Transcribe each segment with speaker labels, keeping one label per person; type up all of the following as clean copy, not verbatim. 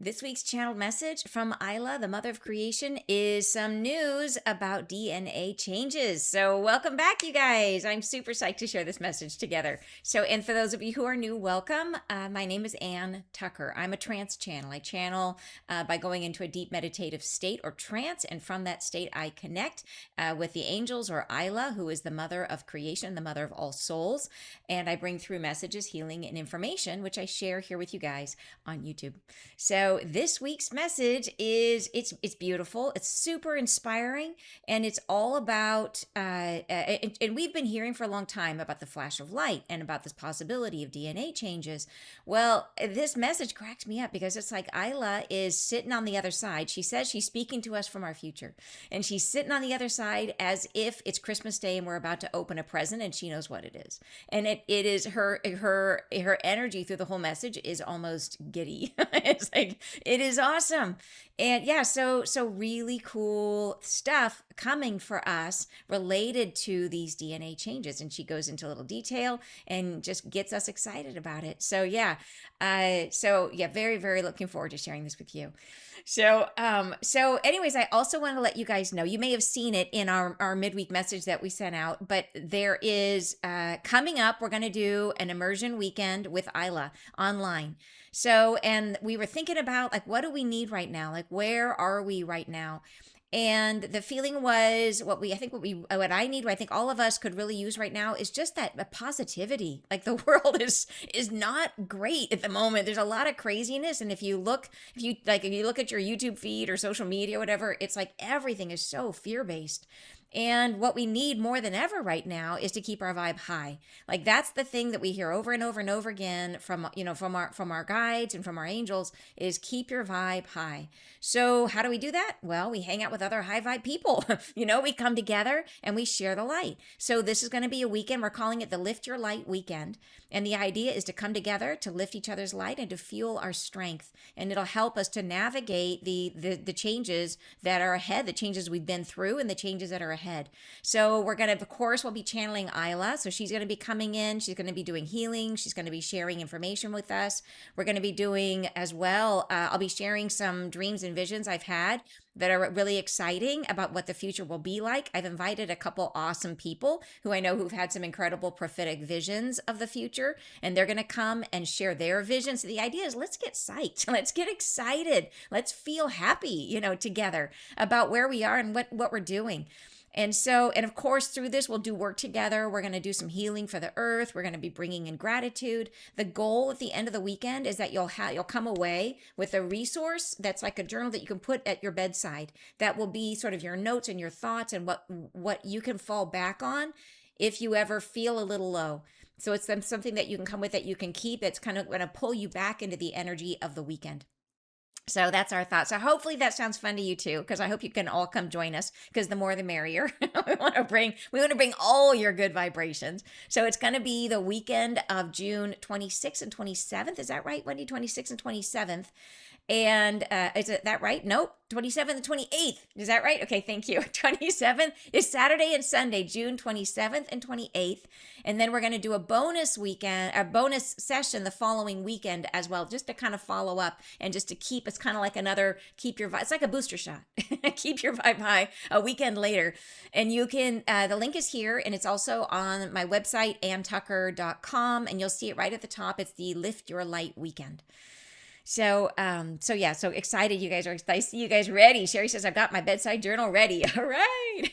Speaker 1: This week's channeled message from Isla, the mother of creation, is some news about DNA changes. So, welcome back, you guys. I'm super psyched to share this message together. And for those of you who are new, welcome. My name is Ann Tucker. I'm a trance channel. I channel by going into a deep meditative state or trance, and from that state, I connect with the angels or Isla, who is the mother of creation, the mother of all souls. And I bring through messages, healing, and information, which I share here with you guys on YouTube. So this week's message is it's beautiful, it's super inspiring, and it's all about and we've been hearing for a long time about the flash of light and about this possibility of DNA changes. Well, this message cracks me up because it's like Isla is sitting on the other side. She says she's speaking to us from our future, and she's sitting on the other side as if it's Christmas Day and we're about to open a present, and she knows what it is. And it is her energy through the whole message is almost giddy. It's like it is awesome. And yeah, so really cool stuff coming for us related to these DNA changes. And she goes into a little detail and just gets us excited about it. So yeah, very, very looking forward to sharing this with you. So anyways, I also want to let you guys know, you may have seen it in our midweek message that we sent out, but there is coming up, we're going to do an immersion weekend with Isla online. So, and we were thinking about like, what do we need right now? Like, where are we right now? And the feeling was what I need, what I think all of us could really use right now is just that positivity. Like the world is not great at the moment. There's a lot of craziness. And if you look at your YouTube feed or social media, whatever, it's like everything is so fear-based. And what we need more than ever right now is to keep our vibe high. Like that's the thing that we hear over and over and over again from our guides and from our angels is keep your vibe high. So how do we do that? Well, we hang out with other high vibe people. We come together and we share the light. So this is going to be a weekend. We're calling it the Lift Your Light Weekend. And the idea is to come together to lift each other's light and to fuel our strength. And it'll help us to navigate the changes that are ahead, the changes we've been through and the changes that are ahead. So we're going to, of course, we'll be channeling Isla. So she's going to be coming in. She's going to be doing healing. She's going to be sharing information with us. We're going to be doing as well. I'll be sharing some dreams and visions I've had that are really exciting about what the future will be like. I've invited a couple awesome people who I know who've had some incredible prophetic visions of the future, and they're going to come and share their visions. So the idea is let's get psyched. Let's get excited. Let's feel happy, together about where we are and what we're doing. And of course, through this, we'll do work together. We're going to do some healing for the earth. We're going to be bringing in gratitude. The goal at the end of the weekend is that you'll come away with a resource that's like a journal that you can put at your bedside. That will be sort of your notes and your thoughts and what you can fall back on if you ever feel a little low. So it's something that you can come with that you can keep. That's kind of going to pull you back into the energy of the weekend. So that's our thought. So hopefully that sounds fun to you too, because I hope you can all come join us. Because the more the merrier. we want to bring all your good vibrations. So it's going to be the weekend of June 26th and 27th. Is that right, Wendy? 26th and 27th. And is it that right? Nope. 27th and 28th. Is that right? Okay, thank you. 27th is Saturday and Sunday, June 27th and 28th. And then we're going to do a bonus session the following weekend as well, just to kind of follow up and just to keep, it's kind of like another keep your vibe. It's like a booster shot. Keep your vibe high a weekend later. And you can, the link is here and it's also on my website, anntucker.com. And you'll see it right at the top. It's the Lift Your Light Weekend. So excited you guys are. I see you guys ready. Sherry says, I've got my bedside journal ready. All right.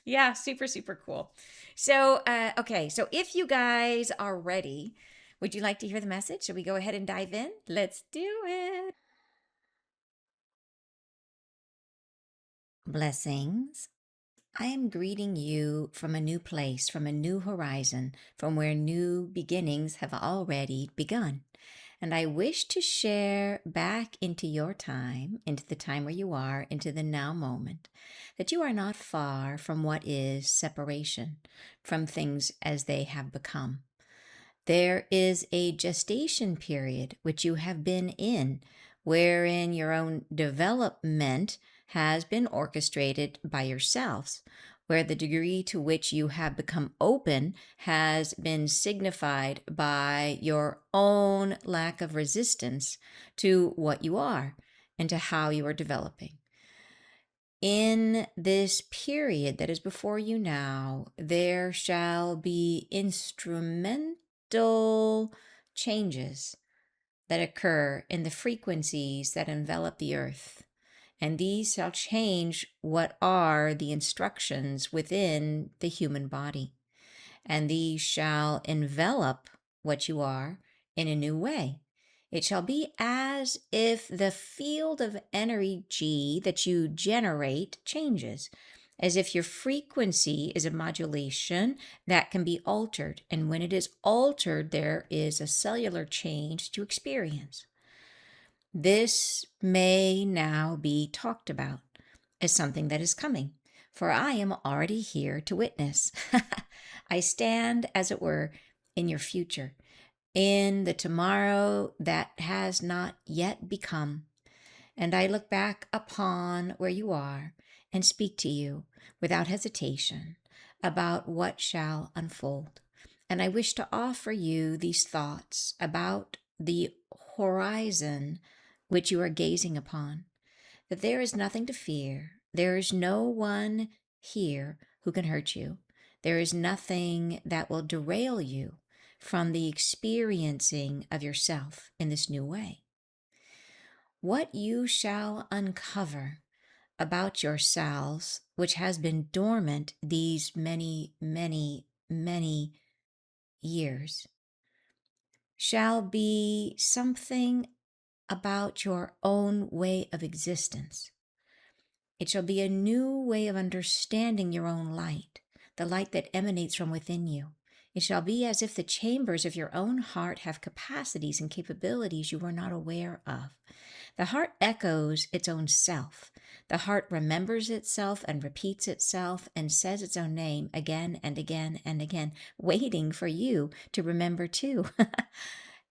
Speaker 1: Yeah, super, super cool. So if you guys are ready, would you like to hear the message? Should we go ahead and dive in? Let's do it. Blessings. I am greeting you from a new place, from a new horizon, from where new beginnings have already begun. And I wish to share back into your time, into the time where you are, into the now moment, that you are not far from what is separation, from things as they have become. There is a gestation period which you have been in, wherein your own development has been orchestrated by yourselves, where the degree to which you have become open has been signified by your own lack of resistance to what you are and to how you are developing. In this period that is before you now, there shall be instrumental changes that occur in the frequencies that envelop the earth. And these shall change what are the instructions within the human body. And these shall envelop what you are in a new way. It shall be as if the field of energy that you generate changes, as if your frequency is a modulation that can be altered. And when it is altered, there is a cellular change to experience. This may now be talked about as something that is coming, for I am already here to witness. I stand, as it were, in your future, in the tomorrow that has not yet become. And I look back upon where you are and speak to you without hesitation about what shall unfold. And I wish to offer you these thoughts about the horizon which you are gazing upon, that there is nothing to fear. There is no one here who can hurt you. There is nothing that will derail you from the experiencing of yourself in this new way. What you shall uncover about yourselves, which has been dormant these many, many, many years, shall be something about your own way of existence. It shall be a new way of understanding your own light, the light that emanates from within you. It shall be as if the chambers of your own heart have capacities and capabilities you were not aware of. The heart echoes its own self. The heart remembers itself and repeats itself and says its own name again and again and again, waiting for you to remember too.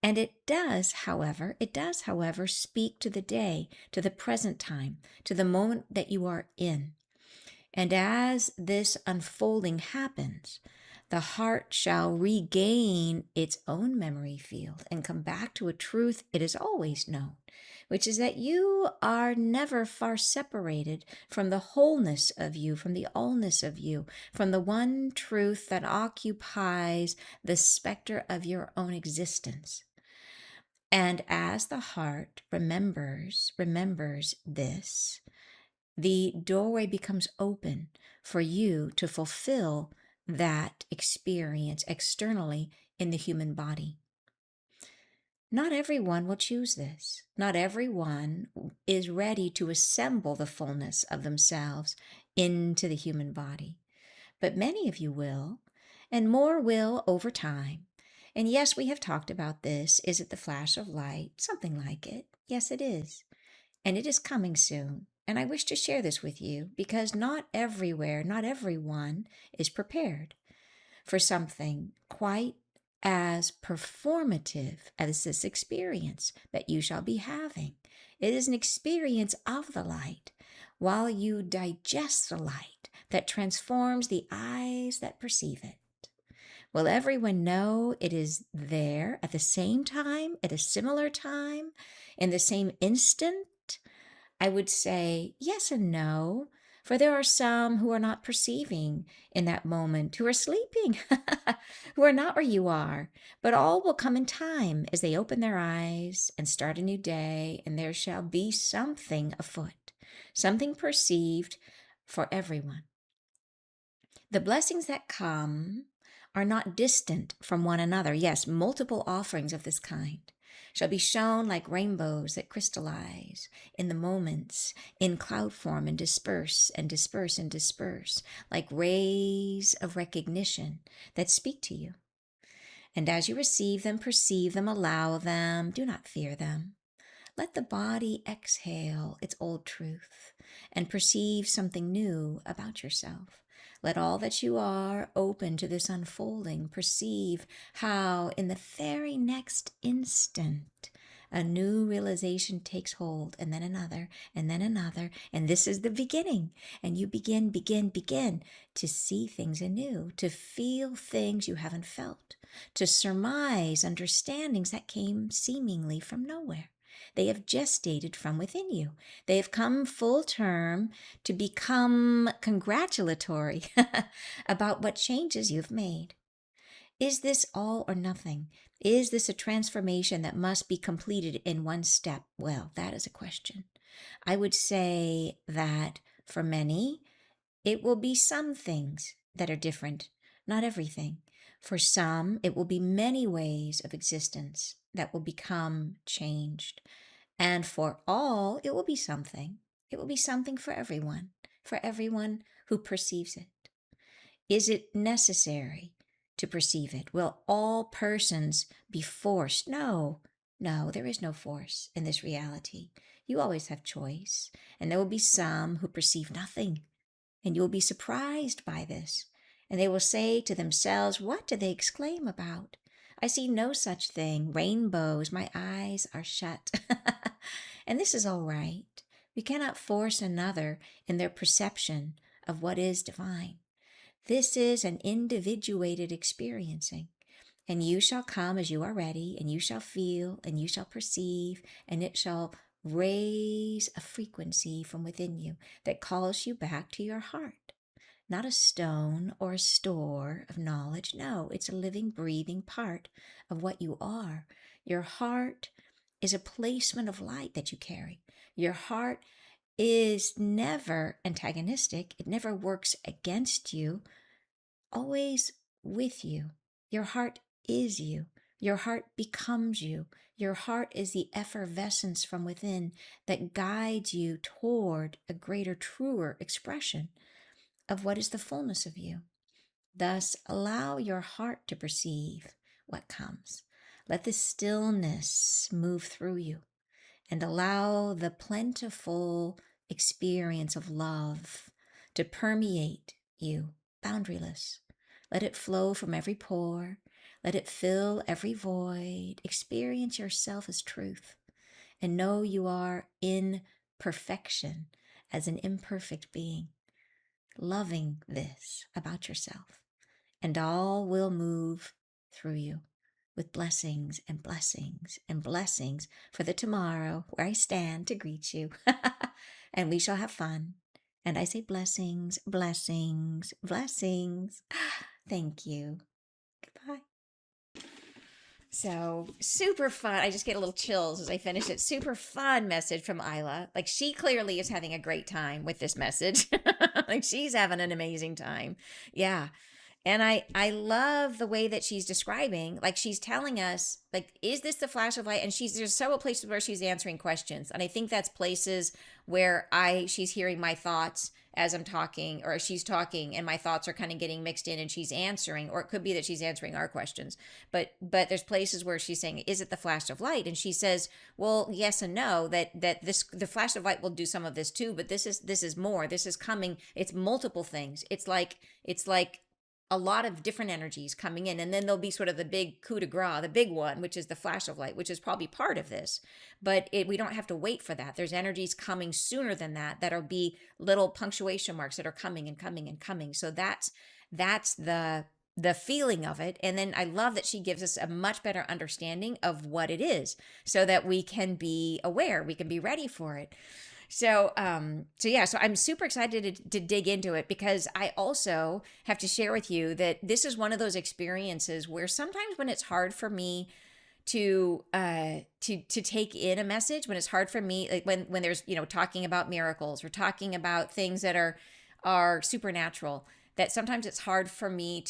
Speaker 1: And it does, however, speak to the day, to the present time, to the moment that you are in. And as this unfolding happens, the heart shall regain its own memory field and come back to a truth it has always known, which is that you are never far separated from the wholeness of you, from the allness of you, from the one truth that occupies the specter of your own existence. And as the heart remembers this, the doorway becomes open for you to fulfill that experience externally in the human body. Not everyone will choose this. Not everyone is ready to assemble the fullness of themselves into the human body. But many of you will, and more will over time. And yes, we have talked about this. Is it the flash of light? Something like it. Yes, it is. And it is coming soon. And I wish to share this with you because not everywhere, not everyone is prepared for something quite as performative as this experience that you shall be having. It is an experience of the light while you digest the light that transforms the eyes that perceive it. Will everyone know it is there at the same time, at a similar time, in the same instant? I would say yes and no, for there are some who are not perceiving in that moment, who are sleeping, who are not where you are. But all will come in time as they open their eyes and start a new day, and there shall be something afoot, something perceived for everyone. The blessings that come are not distant from one another. Yes, multiple offerings of this kind shall be shown like rainbows that crystallize in the moments in cloud form and disperse and disperse and disperse, like rays of recognition that speak to you. And as you receive them, perceive them, allow them, do not fear them. Let the body exhale its old truth and perceive something new about yourself. Let all that you are open to this unfolding. Perceive how in the very next instant A new realization takes hold, and then another, and then another. And this is the beginning. And you begin to see things anew, to feel things you haven't felt, to surmise understandings that came seemingly from nowhere. They have gestated from within you. They have come full term to become congratulatory about what changes you've made. Is this all or nothing? Is this a transformation that must be completed in one step? Well, that is a question. I would say that for many, it will be some things that are different, not everything. For some, it will be many ways of existence that will become changed. And for all, it will be something. It will be something for everyone who perceives it. Is it necessary to perceive it? Will all persons be forced? No, there is no force in this reality. You always have choice, and there will be some who perceive nothing, and you will be surprised by this. And they will say to themselves, what do they exclaim about? I see no such thing. Rainbows, my eyes are shut. And this is all right. We cannot force another in their perception of what is divine. This is an individuated experiencing. And you shall come as you are ready, and you shall feel, and you shall perceive, and it shall raise a frequency from within you that calls you back to your heart. Not a stone or a store of knowledge. No, it's a living, breathing part of what you are. Your heart is a placement of light that you carry. Your heart is never antagonistic. It never works against you, always with you. Your heart is you. Your heart becomes you. Your heart is the effervescence from within that guides you toward a greater, truer expression of what is the fullness of you. Thus, allow your heart to perceive what comes. Let the stillness move through you, and allow the plentiful experience of love to permeate you, boundaryless. Let it flow from every pore. Let it fill every void. Experience yourself as truth, and know you are in perfection as an imperfect being, loving this about yourself, and all will move through you with blessings and blessings and blessings for the tomorrow where I stand to greet you. And we shall have fun. And I say blessings, blessings, blessings. Thank you. Goodbye. So super fun. I just get a little chills as I finish it. Super fun message from Isla. Like, she clearly is having a great time with this message. Like, she's having an amazing time. Yeah. And I love the way that she's describing, like, she's telling us, like, is this the flash of light? And there's several places where she's answering questions. And I think that's places where she's hearing my thoughts as I'm talking, or she's talking and my thoughts are kind of getting mixed in and she's answering, or it could be that she's answering our questions. But there's places where she's saying, is it the flash of light? And she says, well, yes and no, that the flash of light will do some of this too, but this is more. This is coming. It's multiple things. It's like a lot of different energies coming in, and then there'll be sort of the big coup de grace, the big one, which is the flash of light, which is probably part of this. But we don't have to wait for that. There's energies coming sooner than that, that'll be little punctuation marks that are coming and coming and coming. So that's the feeling of it. And then I love that she gives us a much better understanding of what it is, so that we can be aware, we can be ready for it. So I'm super excited to dig into it, because I also have to share with you that this is one of those experiences where sometimes when it's hard for me to take in a message, when it's hard for me, like when there's, talking about miracles or talking about things that are supernatural, that sometimes it's hard for me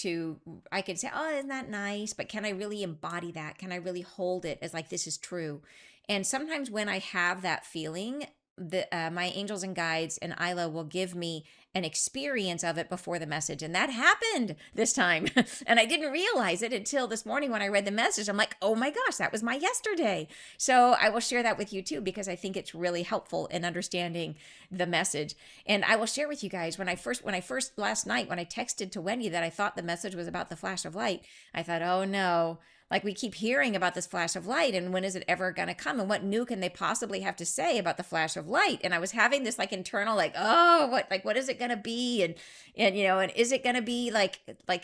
Speaker 1: I can say, oh, isn't that nice? But can I really embody that? Can I really hold it as like, this is true? And sometimes when I have that feeling, my angels and guides and Isla will give me an experience of it before the message. And that happened this time. And I didn't realize it until this morning when I read the message. I'm like, oh my gosh, that was my yesterday. So I will share that with you too, because I think it's really helpful in understanding the message. And I will share with you guys, when I first last night, when I texted to Wendy that I thought the message was about the flash of light, I thought, oh no, Like, we keep hearing about this flash of light, and when is it ever going to come? And what new can they possibly have to say about the flash of light? And I was having this like internal, like, oh, what is it going to be? And, and is it going to be like,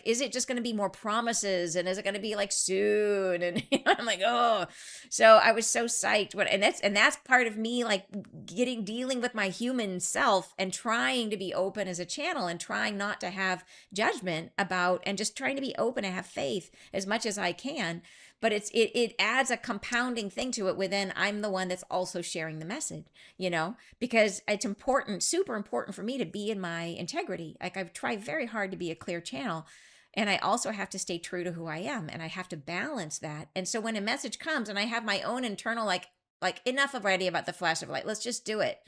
Speaker 1: is it just going to be more promises? And is it going to be like soon? And I'm like, oh, so I was so psyched. And that's part of me, like dealing with my human self and trying to be open as a channel and trying not to have judgment about, and just trying to be open and have faith as much as I can. But it adds a compounding thing to it within I'm the one that's also sharing the message, because it's important, super important for me to be in my integrity. Like, I've tried very hard to be a clear channel, and I also have to stay true to who I am, and I have to balance that. And so when a message comes and I have my own internal, like enough already about the flash of light, let's just do it.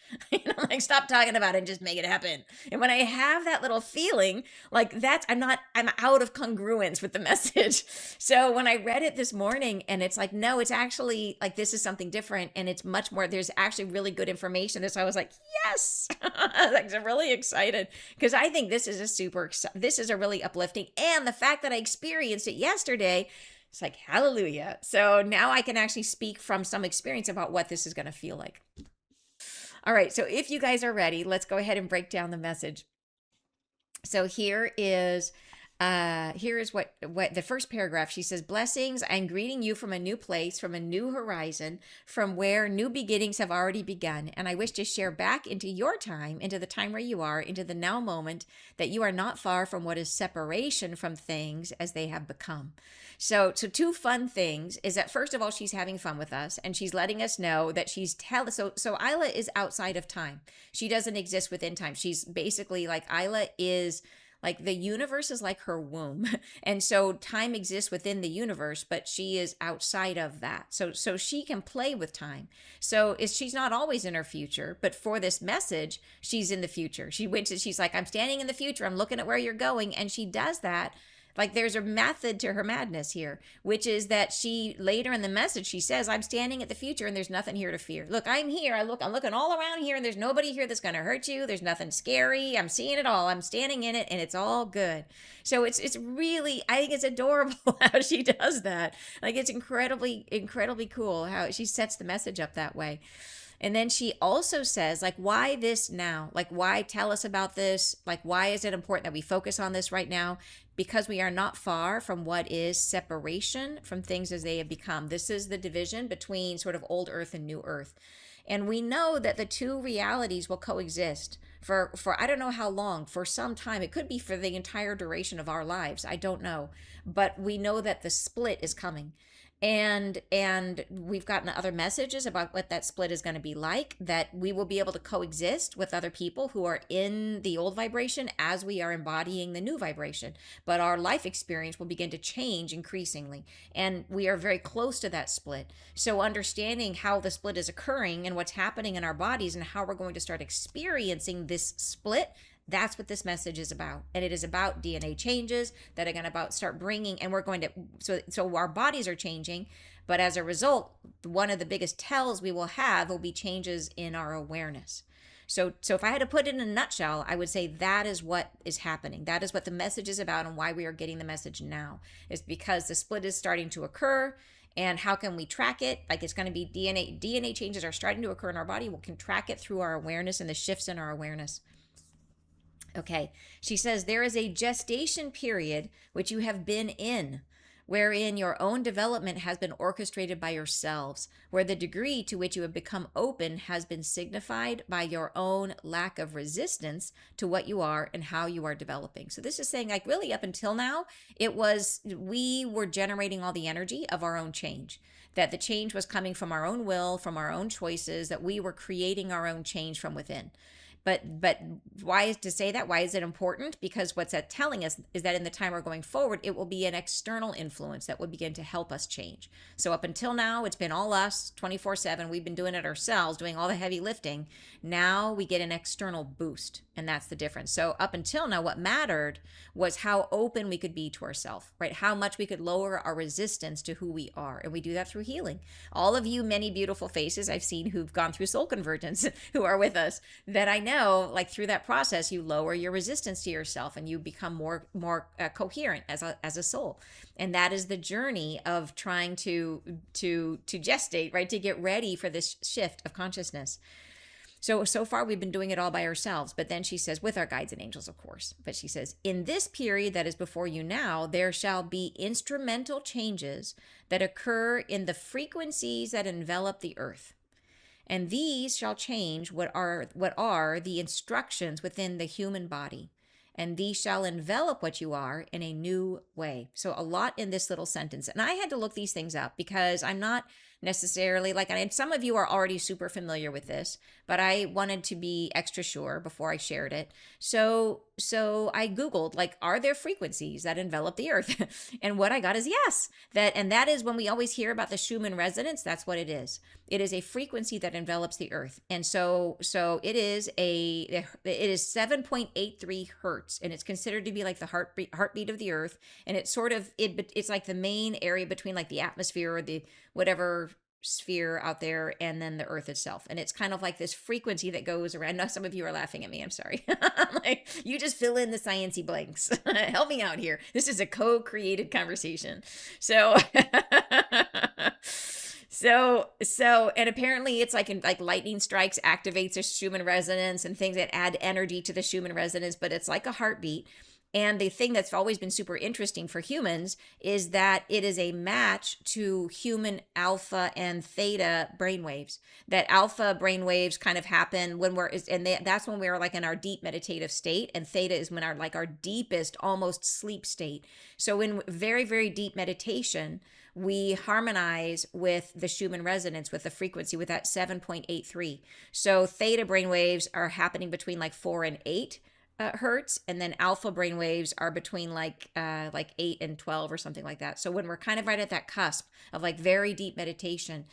Speaker 1: Like, stop talking about it and just make it happen. And when I have that little feeling, like I'm out of congruence with the message. So when I read it this morning, and it's like, no, it's actually like, this is something different, and it's much more, there's actually really good information. So I was like, yes, like, I'm really excited, because I think this is this is a really uplifting, and the fact that I experienced it yesterday, it's like, hallelujah. So now I can actually speak from some experience about what this is going to feel like. All right. So if you guys are ready, let's go ahead and break down the message. So here is what the first paragraph. She says, blessings, I'm greeting you from a new place, from a new horizon, from where new beginnings have already begun. And I wish to share back into your time, into the time where you are, into the now moment, that you are not far from what is separation from things as they have become. So two fun things is that, first of all, she's having fun with us, and she's letting us know that so Isla is outside of time. She doesn't exist within time. She's basically like, Isla is like, the universe is like her womb. And so time exists within the universe, but she is outside of that. So she can play with time. So she's not always in her future, but for this message, she's in the future. She's like, I'm standing in the future. I'm looking at where you're going. And she does that. Like, there's a method to her madness here, which is that she, later in the message, she says, I'm standing at the future and there's nothing here to fear. Look, I'm here. I'm looking all around here, and there's nobody here that's going to hurt you. There's nothing scary. I'm seeing it all. I'm standing in it, and it's all good. So it's really, I think it's adorable how she does that. Like, it's incredibly, incredibly cool how she sets the message up that way. And then she also says, like, why this now? Like, why tell us about this? Like, why is it important that we focus on this right now? Because we are not far from what is separation from things as they have become. This is the division between sort of old earth and new earth. And we know that the two realities will coexist for I don't know how long, for some time. It could be for the entire duration of our lives. I don't know. But we know that the split is coming. And we've gotten other messages about what that split is going to be like, that we will be able to coexist with other people who are in the old vibration as we are embodying the new vibration. But our life experience will begin to change increasingly. And we are very close to that split. So understanding how the split is occurring and what's happening in our bodies and how we're going to start experiencing this split, that's what this message is about. And it is about DNA changes that are going to start bringing, and we're going to, so our bodies are changing, but as a result, one of the biggest tells we will have will be changes in our awareness. So if I had to put it in a nutshell, I would say that is what is happening. That is what the message is about, and why we are getting the message now is because the split is starting to occur. And how can we track it? Like, it's going to be DNA changes are starting to occur in our body. We can track it through our awareness and the shifts in our awareness. Okay, she says, there is a gestation period which you have been in, wherein your own development has been orchestrated by yourselves, where the degree to which you have become open has been signified by your own lack of resistance to what you are and how you are developing. So this is saying, like, really up until now, we were generating all the energy of our own change, that the change was coming from our own will, from our own choices, that we were creating our own change from within. But why is to say that? Why is it important? Because what's that telling us is that in the time we're going forward, it will be an external influence that will begin to help us change. So up until now, it's been all us 24/7. We've been doing it ourselves, doing all the heavy lifting. Now we get an external boost, and that's the difference. So up until now, what mattered was how open we could be to ourselves, right? How much we could lower our resistance to who we are. And we do that through healing. All of you many beautiful faces I've seen who've gone through soul convergence, who are with us, that I know know, like through that process, you lower your resistance to yourself and you become more coherent as a soul. And that is the journey of trying to gestate, right? To get ready for this shift of consciousness. So far we've been doing it all by ourselves. But then she says, with our guides and angels, of course. But she says, in this period that is before you now, there shall be instrumental changes that occur in the frequencies that envelop the earth. And these shall change what are the instructions within the human body. And these shall envelop what you are in a new way. So a lot in this little sentence. And I had to look these things up because I'm not necessarily like, and some of you are already super familiar with this, but I wanted to be extra sure before I shared it. So I Googled, like, are there frequencies that envelop the earth? And what I got is yes. That is when we always hear about the Schumann resonance, that's what it is. It is a frequency that envelops the earth. And so it is 7.83 hertz, and it's considered to be like the heartbeat of the earth. And it's sort of, it's like the main area between like the atmosphere or the whatever sphere out there and then the earth itself. And it's kind of like this frequency that goes around. Now some of you are laughing at me, I'm sorry. Like, you just fill in the sciencey blanks. Help me out here. This is a co-created conversation. So and apparently it's like lightning strikes activates a Schumann resonance and things that add energy to the Schumann resonance, but it's like a heartbeat. And the thing that's always been super interesting for humans is that it is a match to human alpha and theta brainwaves. That alpha brainwaves kind of happen when that's when we're like in our deep meditative state, and theta is when our deepest, almost sleep state. So in very, very deep meditation, we harmonize with the Schumann resonance, with the frequency, with that 7.83. So theta brainwaves are happening between like 4 and 8 hertz, and then alpha brain waves are between like 8 and 12 or something like that. So when we're kind of right at that cusp of like very deep meditation.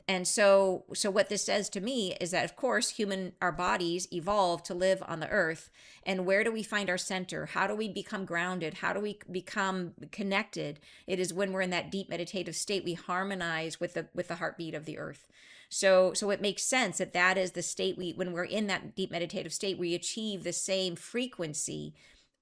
Speaker 1: And so what this says to me is that, of course, our bodies evolved to live on the earth. And where do we find our center? How do we become grounded? How do we become connected? It is when we're in that deep meditative state, we harmonize with the heartbeat of the earth. So it makes sense that is the state when we're in that deep meditative state, we achieve the same frequency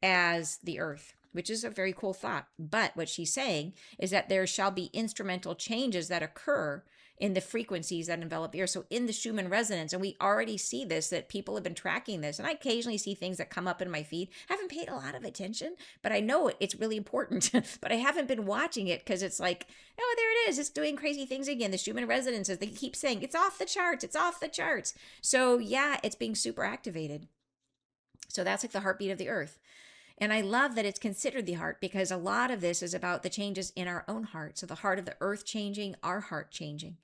Speaker 1: as the earth, which is a very cool thought. But what she's saying is that there shall be instrumental changes that occur in the frequencies that envelop the earth. So in the Schumann resonance, and we already see this, that people have been tracking this, and I occasionally see things that come up in my feed. I haven't paid a lot of attention, but I know it's really important, but I haven't been watching it because it's like, oh, there it is. It's doing crazy things again. The Schumann resonances, they keep saying, it's off the charts. It's off the charts. So yeah, it's being super activated. So that's like the heartbeat of the earth. And I love that it's considered the heart, because a lot of this is about the changes in our own heart. So the heart of the earth changing, our heart changing.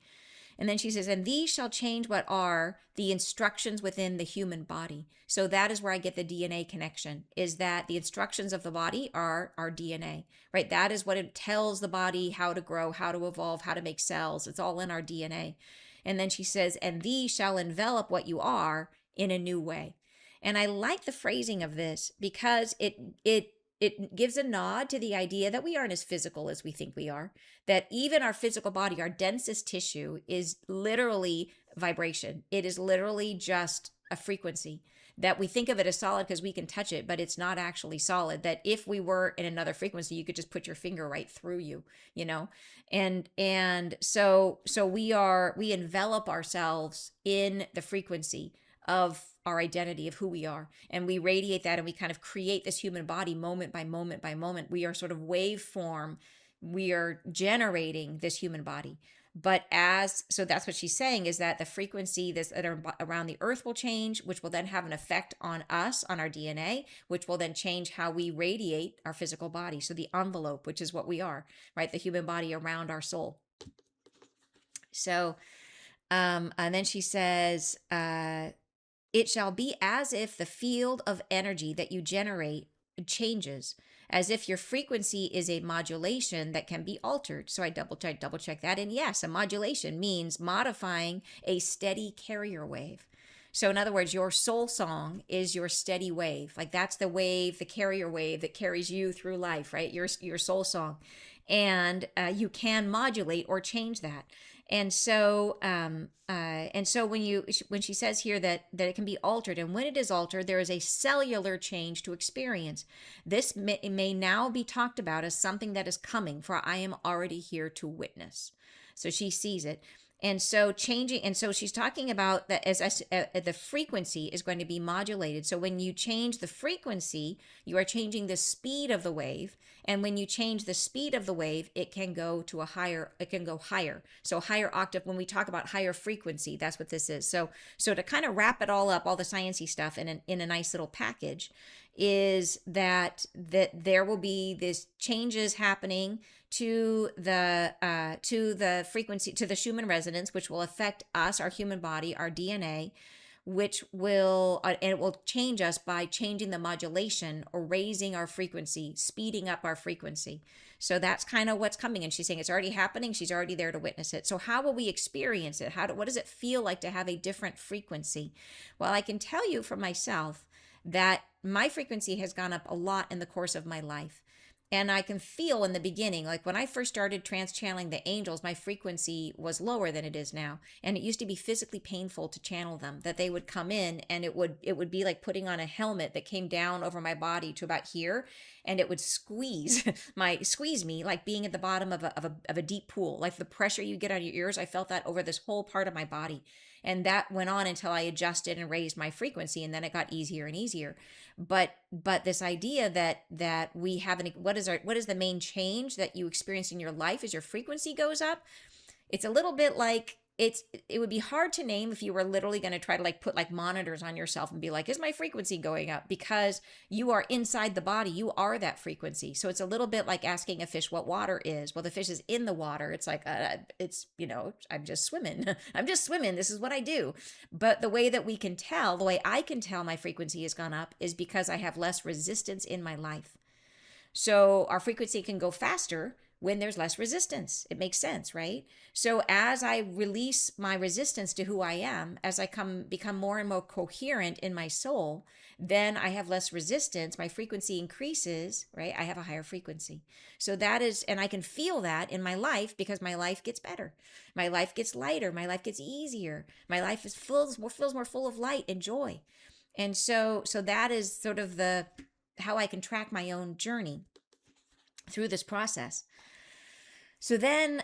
Speaker 1: And then she says, and these shall change what are the instructions within the human body. So that is where I get the DNA connection, is that the instructions of the body are our DNA, right? That is what it tells the body how to grow, how to evolve, how to make cells. It's all in our DNA. And then she says, and these shall envelop what you are in a new way. And I like the phrasing of this because it gives a nod to the idea that we aren't as physical as we think we are, that even our physical body, our densest tissue, is literally vibration. It is literally just a frequency, that we think of it as solid because we can touch it, but it's not actually solid. That if we were in another frequency, you could just put your finger right through you, and so we envelop ourselves in the frequency of our identity, of who we are, and we radiate that, and we kind of create this human body moment by moment by moment. We are sort of waveform. We are generating this human body. So that's what she's saying, is that the frequency that are around the earth will change, which will then have an effect on us, on our DNA, which will then change how we radiate our physical body. So the envelope, which is what we are, right? The human body around our soul. So, and then she says, it shall be as if the field of energy that you generate changes, as if your frequency is a modulation that can be altered. So I double check that. And yes, a modulation means modifying a steady carrier wave. So in other words, your soul song is your steady wave. Like that's the wave, the carrier wave that carries you through life, right? Your soul song. And you can modulate or change that. And so when she says here that it can be altered, and when it is altered, there is a cellular change to experience. This may now be talked about as something that is coming, for I am already here to witness. So she sees it. And so changing, and so she's talking about that as the frequency is going to be modulated. So when you change the frequency, you are changing the speed of the wave. And when you change the speed of the wave, it can go to it can go higher. So higher octave, when we talk about higher frequency, that's what this is. So to kind of wrap it all up, all the sciencey stuff in a nice little package, is that there will be these changes happening to the frequency, to the Schumann resonance, which will affect us, our human body, our DNA, which will and it will change us by changing the modulation or raising our frequency, speeding up our frequency. So that's kind of what's coming. And she's saying it's already happening. She's already there to witness it. So how will we experience it? What does it feel like to have a different frequency? Well, I can tell you for myself that my frequency has gone up a lot in the course of my life. And I can feel in the beginning, like when I first started trance channeling the angels, my frequency was lower than it is now. And it used to be physically painful to channel them, that they would come in and it would be like putting on a helmet that came down over my body to about here. And it would squeeze me like being at the bottom of a deep pool. Like the pressure you get on your ears, I felt that over this whole part of my body. And that went on until I adjusted and raised my frequency, and then it got easier and easier. But this idea that we have what is the main change that you experience in your life as your frequency goes up? It's a little bit like it would be hard to name if you were literally going to try to like put like monitors on yourself and be like, is my frequency going up? Because you are inside the body, you are that frequency. So it's a little bit like asking a fish what water is. Well, the fish is in the water. It's like I'm just swimming. I'm just swimming. This is what I do. But the way I can tell my frequency has gone up is because I have less resistance in my life. So our frequency can go faster when there's less resistance. It makes sense, right? So as I release my resistance to who I am, as I become more and more coherent in my soul, then I have less resistance. My frequency increases, right? I have a higher frequency. So that is, and I can feel that in my life because my life gets better. My life gets lighter. My life gets easier. My life feels more full of light and joy. And so that is sort of how I can track my own journey through this process. So then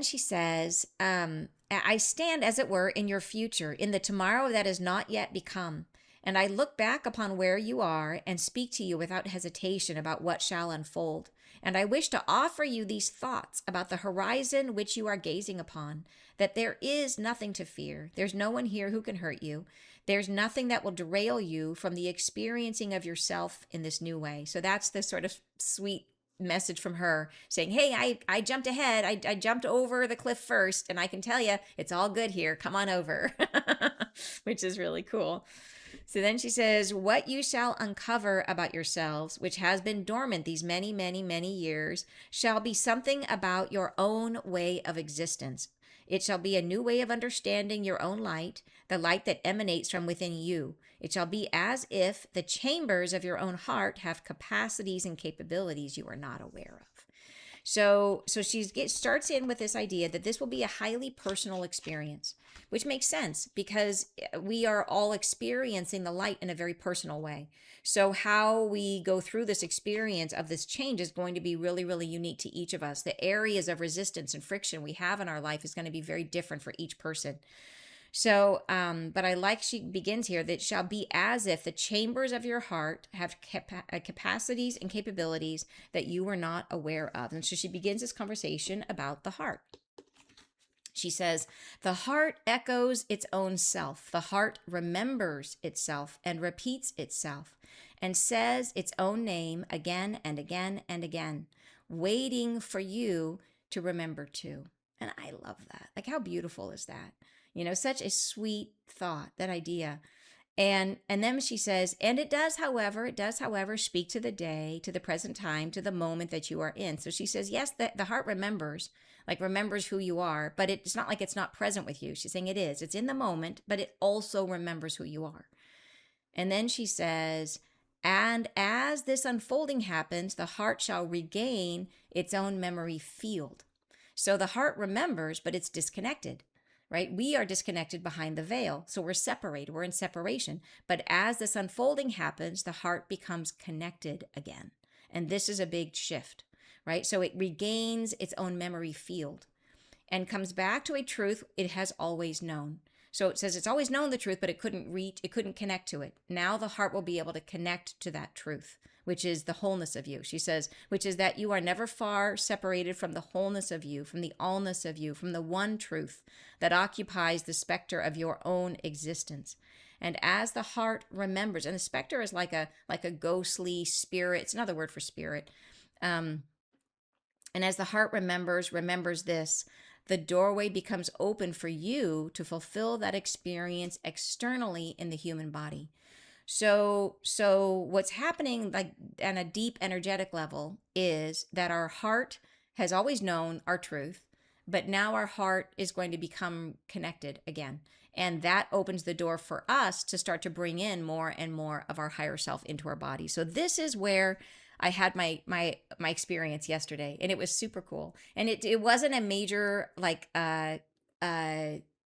Speaker 1: she says, I stand, as it were, in your future, in the tomorrow that is not yet become. And I look back upon where you are and speak to you without hesitation about what shall unfold. And I wish to offer you these thoughts about the horizon which you are gazing upon, that there is nothing to fear. There's no one here who can hurt you. There's nothing that will derail you from the experiencing of yourself in this new way. So that's the sort of sweet message from her saying, hey, I jumped ahead. I jumped over the cliff first, and I can tell you it's all good here. Come on over, which is really cool. So then she says, what you shall uncover about yourselves, which has been dormant these many, many, many years, shall be something about your own way of existence. It shall be a new way of understanding your own light, the light that emanates from within you. It shall be as if the chambers of your own heart have capacities and capabilities you are not aware of. So she starts in with this idea that this will be a highly personal experience, which makes sense because we are all experiencing the light in a very personal way. So how we go through this experience of this change is going to be really, really unique to each of us. The areas of resistance and friction we have in our life is going to be very different for each person. So, but I like she begins here that shall be as if the chambers of your heart have capacities and capabilities that you were not aware of. And so she begins this conversation about the heart. She says, the heart echoes its own self. The heart remembers itself and repeats itself and says its own name again and again and again, waiting for you to remember too. And I love that. Like, how beautiful is that? Such a sweet thought, that idea. And then she says, and it does, however, speak to the day, to the present time, to the moment that you are in. So she says, yes, the heart remembers who you are, but it's not like it's not present with you. She's saying it is. It's in the moment, but it also remembers who you are. And then she says, and as this unfolding happens, the heart shall regain its own memory field. So the heart remembers, but it's disconnected, right? We are disconnected behind the veil. So we're separated, we're in separation. But as this unfolding happens, the heart becomes connected again. And this is a big shift, right? So it regains its own memory field and comes back to a truth it has always known. So it says it's always known the truth, but it couldn't connect to it. Now the heart will be able to connect to that truth, which is the wholeness of you. She says, which is that you are never far separated from the wholeness of you, from the allness of you, from the one truth that occupies the specter of your own existence. And as the heart remembers, and the specter is like a ghostly spirit. It's another word for spirit. And as the heart remembers this, the doorway becomes open for you to fulfill that experience externally in the human body. So what's happening, like on a deep energetic level, is that our heart has always known our truth, but now our heart is going to become connected again. And that opens the door for us to start to bring in more and more of our higher self into our body. So this is where I had my experience yesterday, and it was super cool. And it wasn't a major like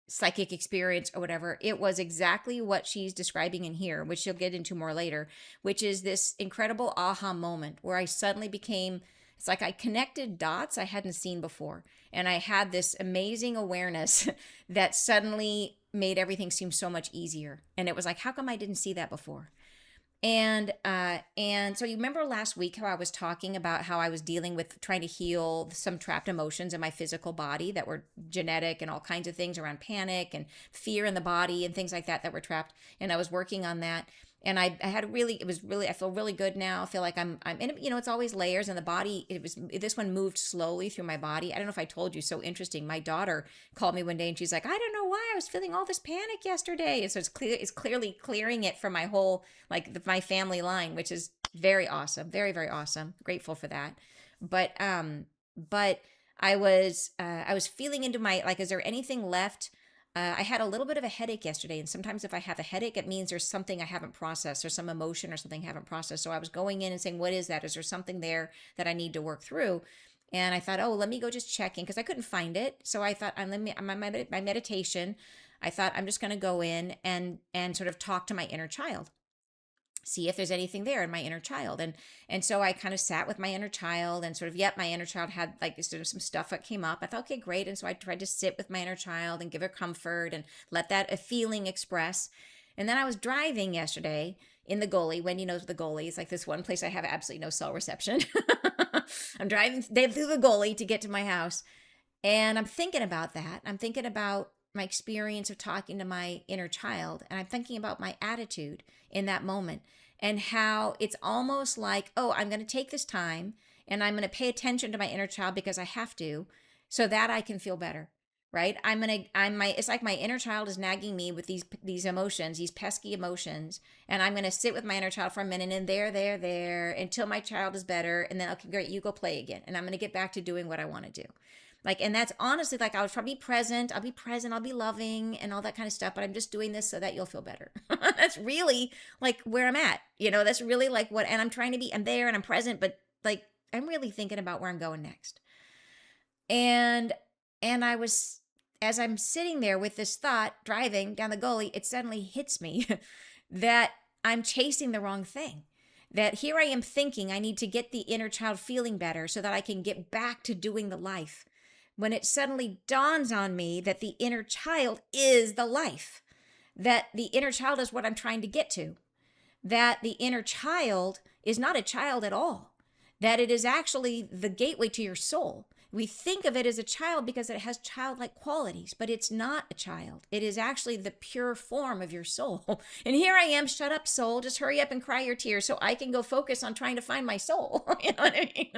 Speaker 1: psychic experience or whatever. It was exactly what she's describing in here, which she'll get into more later, which is this incredible aha moment where I suddenly became, it's like I connected dots I hadn't seen before. And I had this amazing awareness that suddenly made everything seem so much easier. And it was like, how come I didn't see that before? And so you remember last week how I was talking about how I was dealing with trying to heal some trapped emotions in my physical body that were genetic and all kinds of things around panic and fear in the body and things like that were trapped. And I was working on that. And I feel really good now. I feel like I'm in, it's always layers, and the body, this one moved slowly through my body. I don't know if I told you, so interesting. My daughter called me one day and she's like, I don't know why I was feeling all this panic yesterday. And so it's clearly clearing it from my whole, my family line, which is very awesome. Very, very awesome. Grateful for that. But I was feeling into my, is there anything left? I had a little bit of a headache yesterday, and sometimes if I have a headache, it means there's something I haven't processed, or some emotion or something I haven't processed. So I was going in and saying, what is that? Is there something there that I need to work through? And I thought, oh, let me go just check in, because I couldn't find it. So I thought, my meditation, I thought I'm just going to go in and sort of talk to my inner child, see if there's anything there in my inner child. And so I kind of sat with my inner child and sort of, my inner child had sort of some stuff that came up. I thought, okay, great. And so I tried to sit with my inner child and give her comfort and let that a feeling express. And then I was driving yesterday in the Gully. Wendy knows the Gully. It's like this one place I have absolutely no cell reception. I'm driving through the Gully to get to my house. And I'm thinking about that. I'm thinking about my experience of talking to my inner child. And I'm thinking about my attitude in that moment and how it's almost like, oh, I'm going to take this time and I'm going to pay attention to my inner child because I have to, so that I can feel better, right? It's like my inner child is nagging me with these emotions, these pesky emotions. And I'm going to sit with my inner child for a minute and there until my child is better. And then, okay, great, you go play again. And I'm going to get back to doing what I want to do. And that's honestly, I'll be present, I'll be loving and all that kind of stuff, but I'm just doing this so that you'll feel better. That's really where I'm at, that's really and I'm trying to I'm there and I'm present, but I'm really thinking about where I'm going next. And as I'm sitting there with this thought, driving down the Gully, it suddenly hits me that I'm chasing the wrong thing. That here I am thinking I need to get the inner child feeling better so that I can get back to doing the life. When it suddenly dawns on me that the inner child is the life, that the inner child is what I'm trying to get to, that the inner child is not a child at all, that it is actually the gateway to your soul. We think of it as a child because it has childlike qualities, but it's not a child. It is actually the pure form of your soul. And here I am, shut up, soul, just hurry up and cry your tears so I can go focus on trying to find my soul. You know what I mean?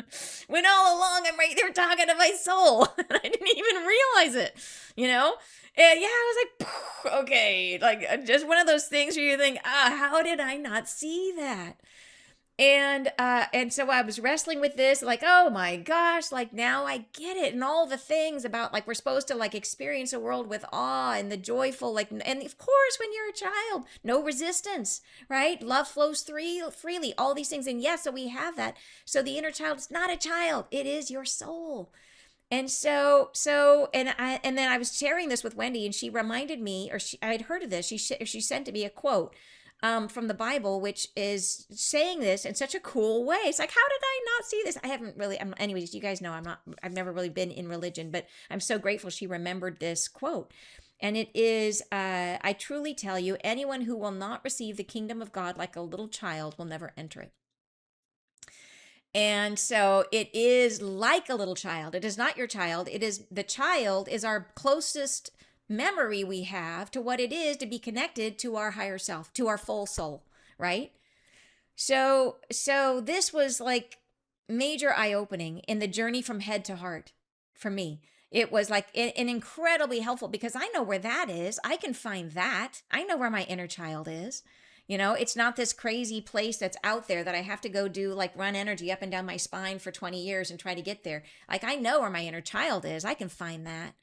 Speaker 1: When all along I'm right there talking to my soul. And I didn't even realize it, And yeah, I was like, okay, just one of those things where you think, how did I not see that? And so I was wrestling with this, oh my gosh, now I get it. And all the things about we're supposed to experience a world with awe and the joyful, and of course, when you're a child, no resistance, right? Love flows freely, all these things. And yes, so we have that. So the inner child is not a child. It is your soul. And and then I was sharing this with Wendy, and she reminded me, I had heard of this. She sent to me a quote from the Bible, which is saying this in such a cool way. It's like, how did I not see this? I haven't really. Anyways, you guys know I'm not. I've never really been in religion, but I'm so grateful she remembered this quote. And it is, I truly tell you, anyone who will not receive the kingdom of God like a little child will never enter it. And so it is like a little child. It is not your child. It is the child is our closest memory we have to what it is to be connected to our higher self, to our full soul, right? So this was like major eye-opening in the journey from head to heart for me. It was like an incredibly helpful because I know where that is. I can find that. I know where my inner child is. It's not this crazy place that's out there that I have to go do, like run energy up and down my spine for 20 years and try to get there. Like I know where my inner child is. I can find that.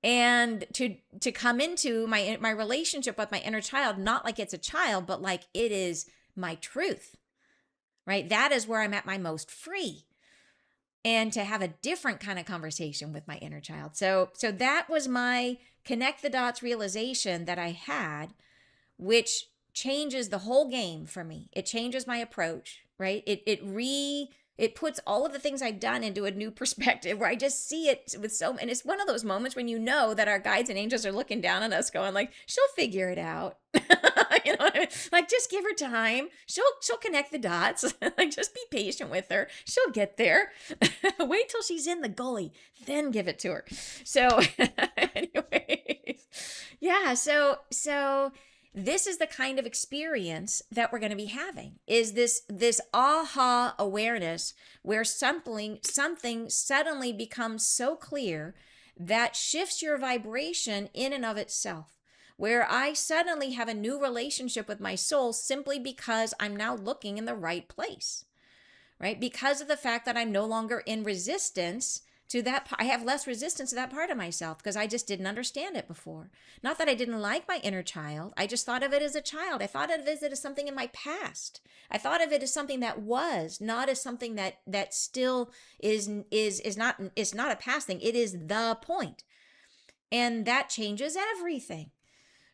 Speaker 1: And to come into my relationship with my inner child, not like it's a child, but like it is my truth, right? That is where I'm at my most free. And to have a different kind of conversation with my inner child. So that was my connect the dots realization that I had, which changes the whole game for me. It changes my approach, right? It puts all of the things I've done into a new perspective where I just see it and it's one of those moments when you know that our guides and angels are looking down on us going like, she'll figure it out. You know what I mean? Like, just give her time. She'll connect the dots. Like, just be patient with her. She'll get there. Wait till she's in the gully, then give it to her. So anyways, yeah, so this is the kind of experience that we're going to be having, is this aha awareness where something suddenly becomes so clear that shifts your vibration in and of itself, where I suddenly have a new relationship with my soul simply because I'm now looking in the right place, right? Because of the fact that I'm no longer in resistance to that. I have less resistance to that part of myself because I just didn't understand it before. Not that I didn't like my inner child. I just thought of it as a child. I thought of it as something in my past. I thought of it as something that was, not as something that still is not a past thing. It is the point. And that changes everything.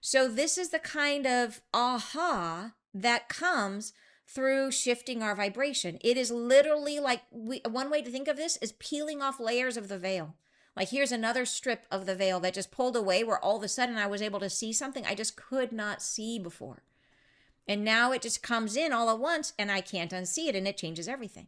Speaker 1: So this is the kind of aha that comes through shifting our vibration. It is literally like one way to think of this is peeling off layers of the veil. Like, here's another strip of the veil that just pulled away, where all of a sudden I was able to see something I just could not see before. And now it just comes in all at once and I can't unsee it, and it changes everything.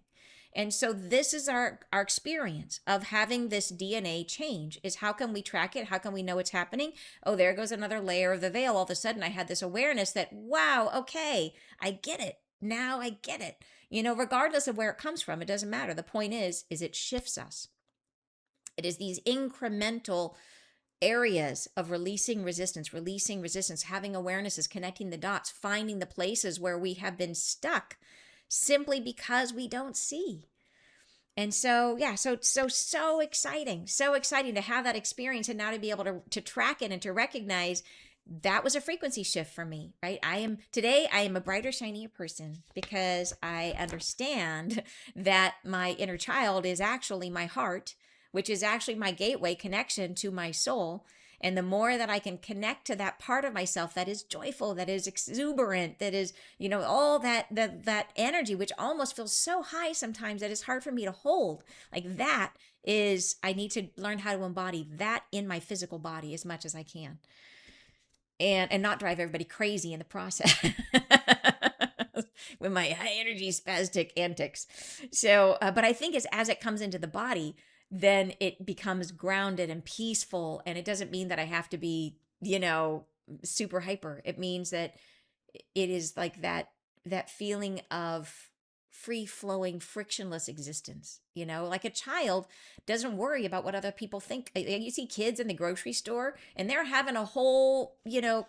Speaker 1: And so this is our experience of having this DNA change, is how can we track it? How can we know it's happening? Oh, there goes another layer of the veil. All of a sudden I had this awareness that, wow, okay, I get it. Now I get it. Regardless of where it comes from, it doesn't matter. The point is it shifts us. It is these incremental areas of releasing resistance, having awarenesses, connecting the dots, finding the places where we have been stuck simply because we don't see. And so, yeah, so exciting to have that experience, and now to be able to track it and to recognize that was a frequency shift for me, right? Today I am a brighter, shinier person because I understand that my inner child is actually my heart, which is actually my gateway connection to my soul. And the more that I can connect to that part of myself that is joyful, that is exuberant, that is, all that energy, which almost feels so high sometimes that it's hard for me to hold. Like, that is, I need to learn how to embody that in my physical body as much as I can. And not drive everybody crazy in the process with my high energy spastic antics. So, but I think as it comes into the body, then it becomes grounded and peaceful. And it doesn't mean that I have to be, super hyper. It means that it is like that feeling of free-flowing, frictionless existence. Like a child doesn't worry about what other people think. You see kids in the grocery store and they're having a whole,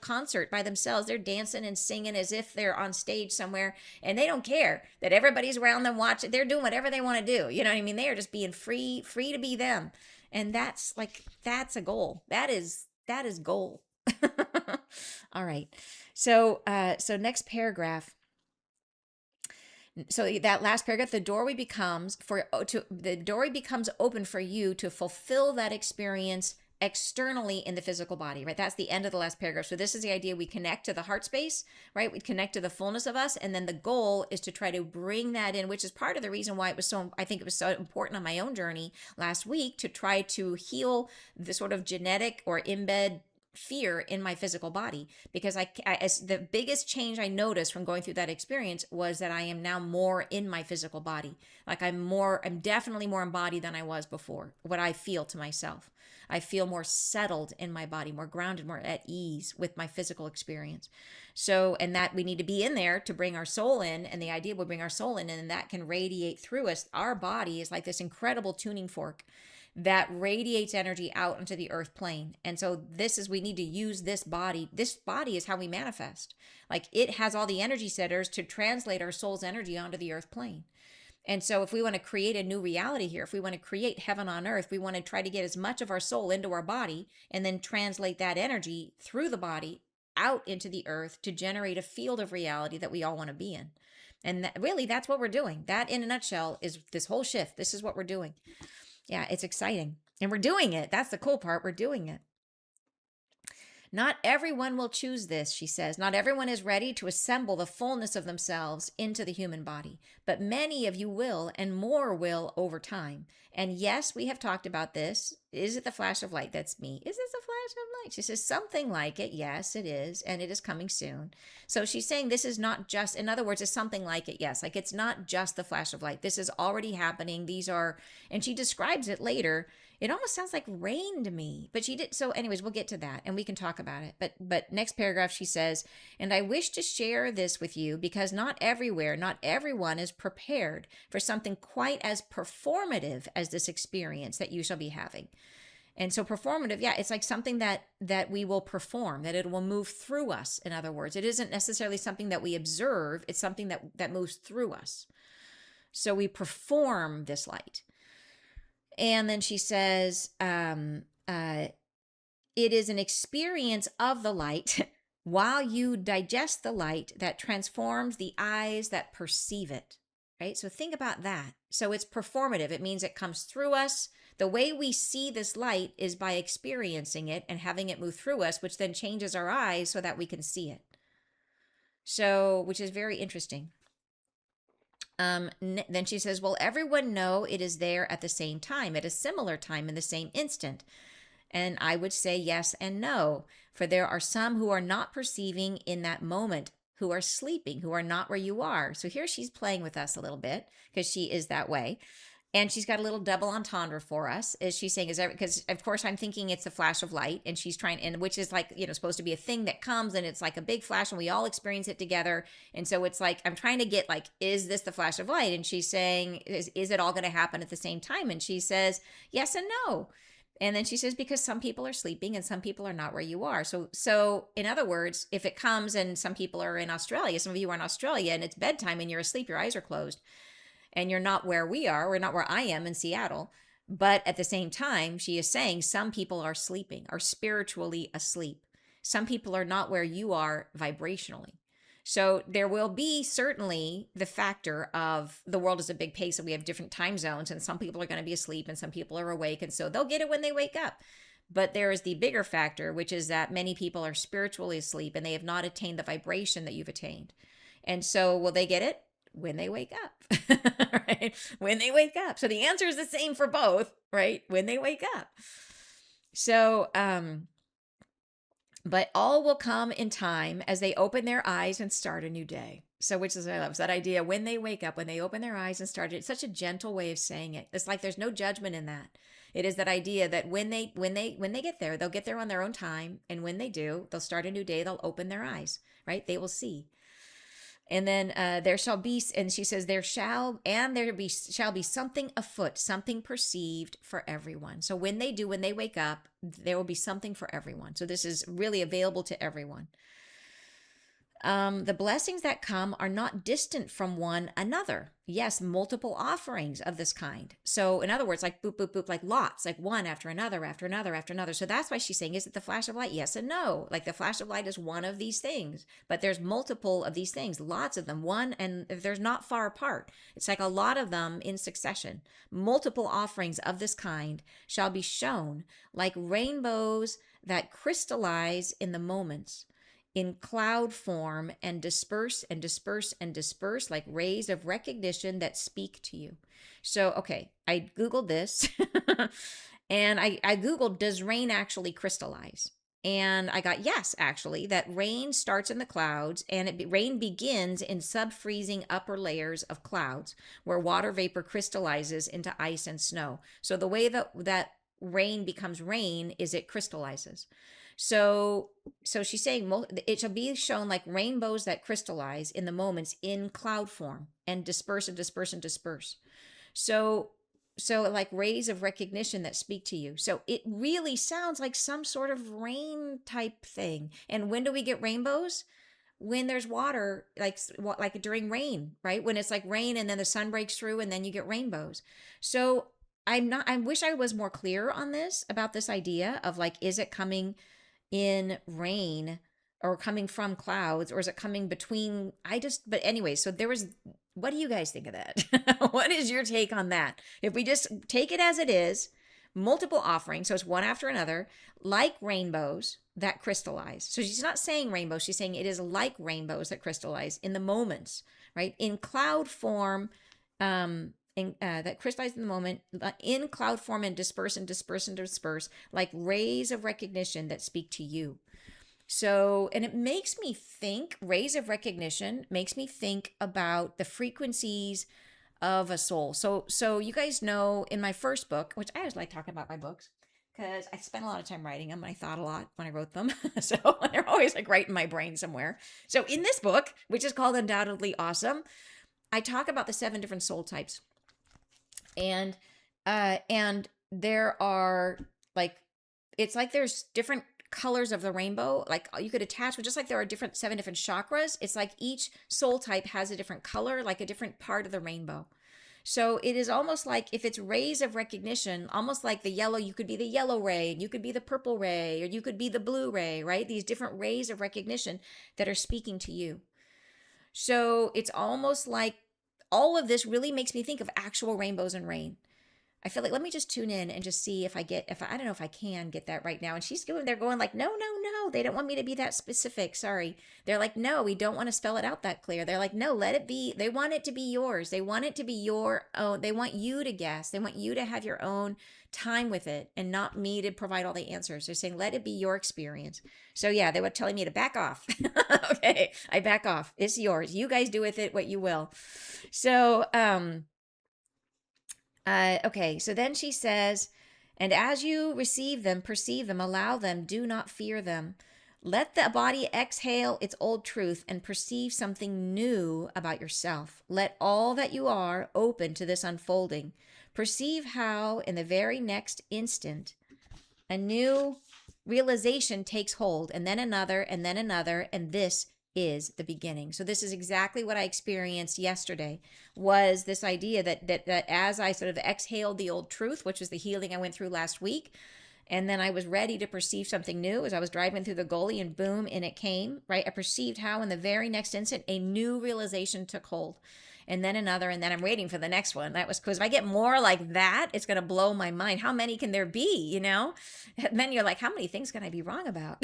Speaker 1: concert by themselves. They're dancing and singing as if they're on stage somewhere, and they don't care that everybody's around them watching. They're doing whatever they want to do. You know what I mean? They are just being free to be them. And that's a goal. That is goal. All right. So next paragraph. So that last paragraph, the doorway becomes open for you to fulfill that experience externally in the physical body, right? That's the end of the last paragraph. So this is the idea: we connect to the heart space, right? We connect to the fullness of us, and then the goal is to try to bring that in, which is part of the reason why I think it was so important on my own journey last week to try to heal the sort of genetic or embed fear in my physical body, because as the biggest change I noticed from going through that experience was that I am now more in my physical body. Like I'm definitely more embodied than I was before. What I feel to myself, I feel more settled in my body, more grounded, more at ease with my physical experience. So, and that we need to be in there to bring our soul in, and the idea will bring our soul in, and that can radiate through us. Our body is like this incredible tuning fork that radiates energy out into the earth plane. And so we need to use this body. This body is how we manifest. Like, it has all the energy setters to translate our soul's energy onto the earth plane. And so if we want to create a new reality here, if we want to create heaven on earth, we want to try to get as much of our soul into our body and then translate that energy through the body out into the earth to generate a field of reality that we all want to be in. And really, that's what we're doing. That, in a nutshell, is this whole shift. This is what we're doing. Yeah, it's exciting. And we're doing it. That's the cool part. We're doing it. Not everyone will choose this, she says. Not everyone is ready to assemble the fullness of themselves into the human body, but many of you will, and more will over time. And yes, we have talked about this. Is it the flash of light? That's me. Is this a flash of light? She says something like it. Yes, it is. And it is coming soon. So she's saying this is not just, in other words, it's something like it. Yes. Like, it's not just the flash of light. This is already happening. And she describes it later. It almost sounds like rain to me, but she did. So anyways, we'll get to that and we can talk about it. But next paragraph, she says, and I wish to share this with you because not everyone is prepared for something quite as performative as this experience that you shall be having. And so performative, yeah, it's like something that we will perform, that it will move through us. In other words, it isn't necessarily something that we observe. It's something that moves through us. So we perform this light. And then she says, it is an experience of the light while you digest the light that transforms the eyes that perceive it, right? So think about that. So it's performative. It means it comes through us. The way we see this light is by experiencing it and having it move through us, which then changes our eyes so that we can see it. So, which is very interesting. Then she says, will everyone know it is there at the same time, at a similar time, in the same instant? And I would say yes and no, for there are some who are not perceiving in that moment, who are sleeping, who are not where you are. So here she's playing with us a little bit because she is that way. And she's got a little double entendre for us. Is she's saying, because of course I'm thinking it's a flash of light, and she's trying, and which is like, supposed to be a thing that comes and it's like a big flash and we all experience it together. And so it's like, I'm trying to get like, is this the flash of light? And she's saying, is it all going to happen at the same time? And she says, yes and no. And then she says, because some people are sleeping and some people are not where you are. So in other words, if it comes and some people are in Australia, some of you are in Australia and it's bedtime and you're asleep, your eyes are closed, and you're not where we are, we're not where I am in Seattle. But at the same time, she is saying some people are sleeping, are spiritually asleep. Some people are not where you are vibrationally. So there will be certainly the factor of the world is a big pace and we have different time zones, and some people are going to be asleep and some people are awake. And so they'll get it when they wake up. But there is the bigger factor, which is that many people are spiritually asleep and they have not attained the vibration that you've attained. And so will they get it? When they wake up, right? When they wake up. So the answer is the same for both, right? When they wake up. So, but all will come in time as they open their eyes and start a new day. So, which is, I love that idea. When they wake up, when they open their eyes and start it, it's such a gentle way of saying it. It's like there's no judgment in that. It is that idea that when they get there, they'll get there on their own time. And when they do, they'll start a new day. They'll open their eyes, right? They will see. And then there shall be, and she says, there shall be something afoot, something perceived for everyone. So when they wake up, there will be something for everyone. So this is really available to everyone. The blessings that come are not distant from one another. Yes, multiple offerings of this kind. So, in other words, like boop, boop, boop, like lots, like one after another, after another, after another. So that's why she's saying, is it the flash of light? Yes and no. Like the flash of light is one of these things, but there's multiple of these things, lots of them. One, and if they're not far apart, it's like a lot of them in succession. Multiple offerings of this kind shall be shown like rainbows that crystallize in the moments in cloud form and disperse and disperse and disperse like rays of recognition that speak to you. So, okay, I Googled this and I Googled, does rain actually crystallize? And I got yes, actually, that rain starts in the clouds and rain begins in sub-freezing upper layers of clouds where water vapor crystallizes into ice and snow. So the way that rain becomes rain is it crystallizes. So she's saying it shall be shown like rainbows that crystallize in the moments in cloud form and disperse and disperse and disperse. So like rays of recognition that speak to you. So it really sounds like some sort of rain type thing. And when do we get rainbows? When there's water, like during rain, right? When it's like rain and then the sun breaks through and then you get rainbows. So I wish I was more clear on this, about this idea of like, is it coming in rain or coming from clouds, or is it coming between? But anyway, so what do you guys think of that? What is your take on that? If we just take it as it is, multiple offerings, so it's one after another, like rainbows that crystallize. So she's not saying rainbows, she's saying it is like rainbows that crystallize in the moments, right? In cloud form, that crystallize in the moment, in cloud form, and disperse and disperse and disperse, like rays of recognition that speak to you. So, and it makes me think, rays of recognition makes me think about the frequencies of a soul. So you guys know in my first book, which I always like talking about my books because I spent a lot of time writing them and I thought a lot when I wrote them. So they're always like right in my brain somewhere. So in this book, which is called Undoubtedly Awesome, I talk about the 7 different soul types. And there are like, it's like there's different colors of the rainbow, like you could attach, just like there are 7 different chakras. It's like each soul type has a different color, like a different part of the rainbow. So it is almost like, if it's rays of recognition, almost like the yellow, you could be the yellow ray, and you could be the purple ray, or you could be the blue ray, right? These different rays of recognition that are speaking to you. So it's almost like all of this really makes me think of actual rainbows and rain. I feel like, let me just tune in and just see if I don't know if I can get that right now. And they're going like, no, no, no. They don't want me to be that specific. Sorry. They're like, no, we don't want to spell it out that clear. They're like, no, let it be. They want it to be yours. They want it to be your own. They want you to guess. They want you to have your own time with it and not me to provide all the answers. They're saying, let it be your experience. So yeah, they were telling me to back off. Okay. I back off. It's yours. You guys do with it what you will. So, okay, so then she says, and as you receive them, perceive them, allow them, do not fear them. Let the body exhale its old truth and perceive something new about yourself. Let all that you are open to this unfolding. Perceive how, in the very next instant, a new realization takes hold, and then another, and this is the beginning. So this is exactly what I experienced yesterday, was this idea that as I sort of exhaled the old truth, which was the healing I went through last week, and then I was ready to perceive something new as I was driving through the gully, and boom, and it came, right? I perceived how in the very next instant, a new realization took hold. And then another, and then I'm waiting for the next one. That was because if I get more like that, it's going to blow my mind. How many can there be, you know? And then you're like, how many things can I be wrong about?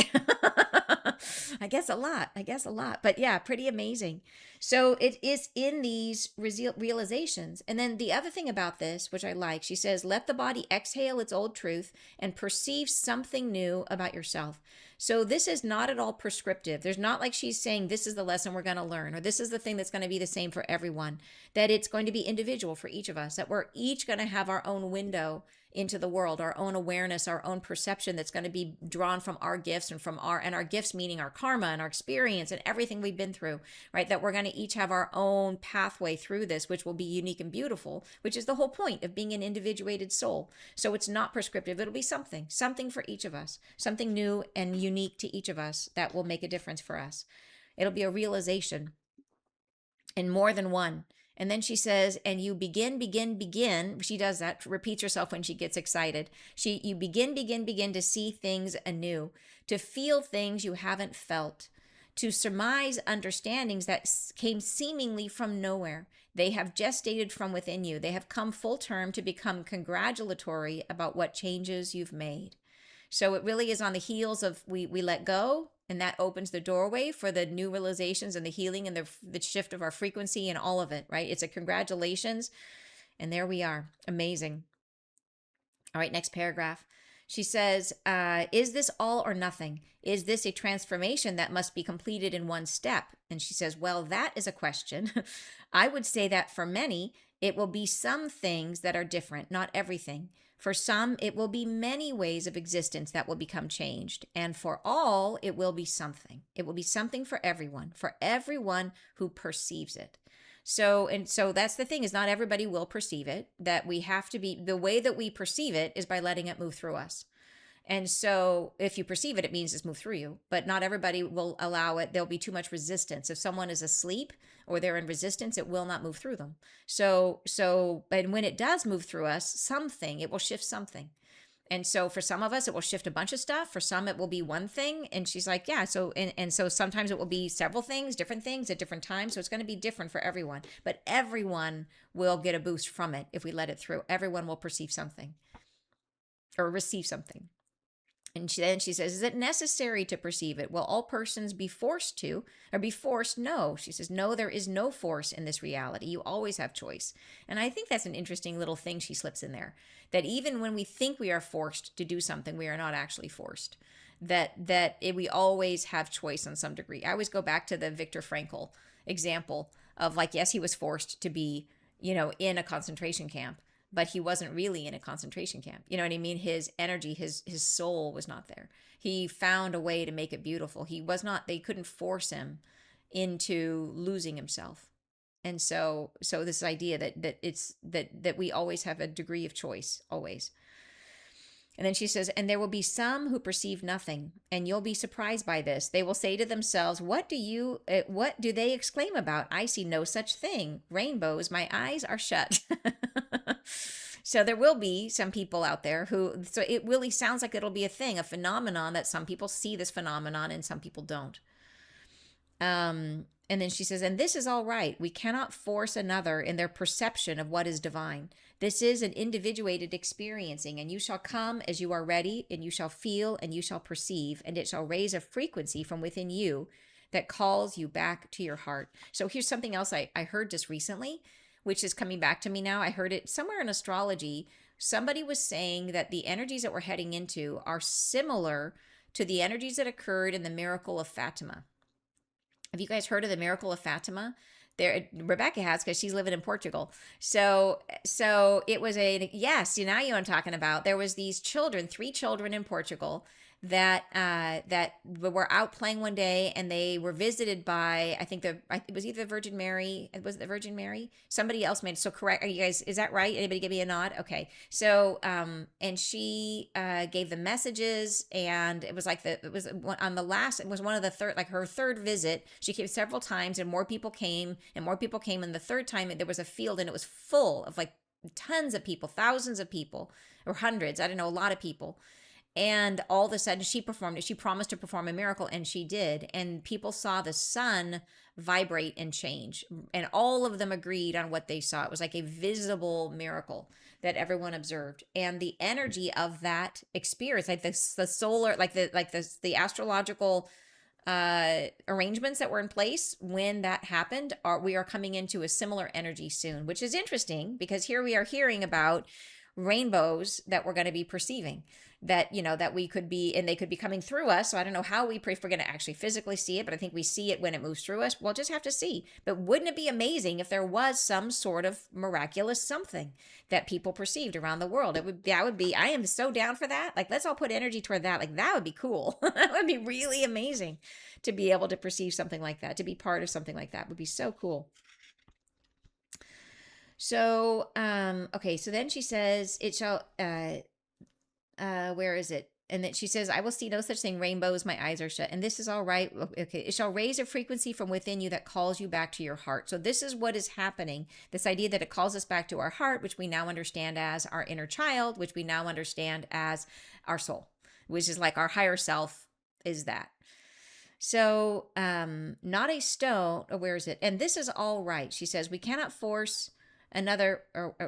Speaker 1: I guess a lot. But yeah, pretty amazing. So it is in these realizations. And then the other thing about this, which I like, she says, let the body exhale its old truth and perceive something new about yourself. So this is not at all prescriptive. There's not like she's saying this is the lesson we're going to learn, or this is the thing that's going to be the same for everyone, that it's going to be individual for each of us, that we're each going to have our own window into the world, our own awareness, our own perception that's going to be drawn from our gifts and our gifts meaning our karma and our experience and everything we've been through, right? That we're going to each have our own pathway through this, which will be unique and beautiful, which is the whole point of being an individuated soul. So it's not prescriptive. It'll be something for each of us, something new and unique to each of us that will make a difference for us. It'll be a realization, and more than one. And then she says, and you begin. She does that, repeats herself when she gets excited. You begin to see things anew, to feel things you haven't felt, to surmise understandings that came seemingly from nowhere. They have gestated from within you. They have come full term to become congratulatory about what changes you've made. So it really is on the heels of we let go, and that opens the doorway for the new realizations and the healing and the shift of our frequency and all of it, right? It's a congratulations. And there we are. Amazing. All right, next paragraph. She says, is this all or nothing? Is this a transformation that must be completed in one step? And she says, well, that is a question. I would say that for many, it will be some things that are different, not everything. For some, it will be many ways of existence that will become changed. And for all, it will be something. It will be something for everyone who perceives it. So that's the thing, is not everybody will perceive it, that we have to be, the way that we perceive it is by letting it move through us. And so if you perceive it, it means it's moved through you, but not everybody will allow it. There'll be too much resistance. If someone is asleep or they're in resistance, it will not move through them. And when it does move through us, it will shift something. And so for some of us, it will shift a bunch of stuff. For some, it will be one thing. And she's like, yeah. So, and so sometimes it will be several things, different things at different times. So it's going to be different for everyone, but everyone will get a boost from it if we let it through. Everyone will perceive something or receive something. And then she says, is it necessary to perceive it? Will all persons be forced to or be forced? No. She says, no, there is no force in this reality. You always have choice. And I think that's an interesting little thing she slips in there, that even when we think we are forced to do something, we are not actually forced. We always have choice on some degree. I always go back to the Viktor Frankl example of, like, yes, he was forced to be, in a concentration camp, but he wasn't really in a concentration camp. You know what I mean? His energy, his soul was not there. He found a way to make it beautiful. They couldn't force him into losing himself. And so this idea that we always have a degree of choice, always. And then she says, and there will be some who perceive nothing, and you'll be surprised by this. They will say to themselves, what do they exclaim about? I see no such thing. Rainbows, my eyes are shut. So there will be some people out there so it really sounds like it'll be a thing, a phenomenon, that some people see this phenomenon and some people don't. And then she says, and this is all right. We cannot force another in their perception of what is divine. This is an individuated experiencing, and you shall come as you are ready, and you shall feel, and you shall perceive, and it shall raise a frequency from within you that calls you back to your heart. So here's something else I heard just recently, which is coming back to me now. I heard it somewhere in astrology. Somebody was saying that the energies that we're heading into are similar to the energies that occurred in the miracle of Fatima. Have you guys heard of the miracle of Fatima? Rebecca has, because she's living in Portugal. So it was yes, now you know what I'm talking about. There was these 3 children in Portugal that were out playing one day, and they were visited by, it was either the Virgin Mary. Was it the Virgin Mary? Somebody else made it. So correct. Are you guys, is that right? Anybody give me a nod? Okay. So, and she gave them messages, and it was on the last, it was one of the third, like her third visit. She came several times, and more people came. And the third time there was a field, and it was full of like tons of people, thousands of people, or hundreds. I don't know, a lot of people. And all of a sudden she promised to perform a miracle, and she did. And people saw the sun vibrate and change. And all of them agreed on what they saw. It was like a visible miracle that everyone observed. And the energy of that experience, like the solar, like the astrological arrangements that were in place when that happened, we are coming into a similar energy soon, which is interesting, because here we are hearing about rainbows that we're going to be perceiving, that that we could be, and they could be coming through us. So I don't know how if we're going to actually physically see it, but I think we see it when it moves through us. We'll just have to see. But wouldn't it be amazing if there was some sort of miraculous something that people perceived around the world? I am so down for that. Like, let's all put energy toward that. Like, that would be cool. That would be really amazing to be able to perceive something like that, to be part of something like that would be so cool. So, okay, so then she says, it shall, where is it? and then she says, I will see no such thing, rainbows, my eyes are shut. And this is all right. Okay. It shall raise a frequency from within you that calls you back to your heart. So this is what is happening. This idea that it calls us back to our heart, which we now understand as our inner child, which we now understand as our soul, which is like our higher self is that. So, not a stone, or where is it? And this is all right. She says, we cannot force another,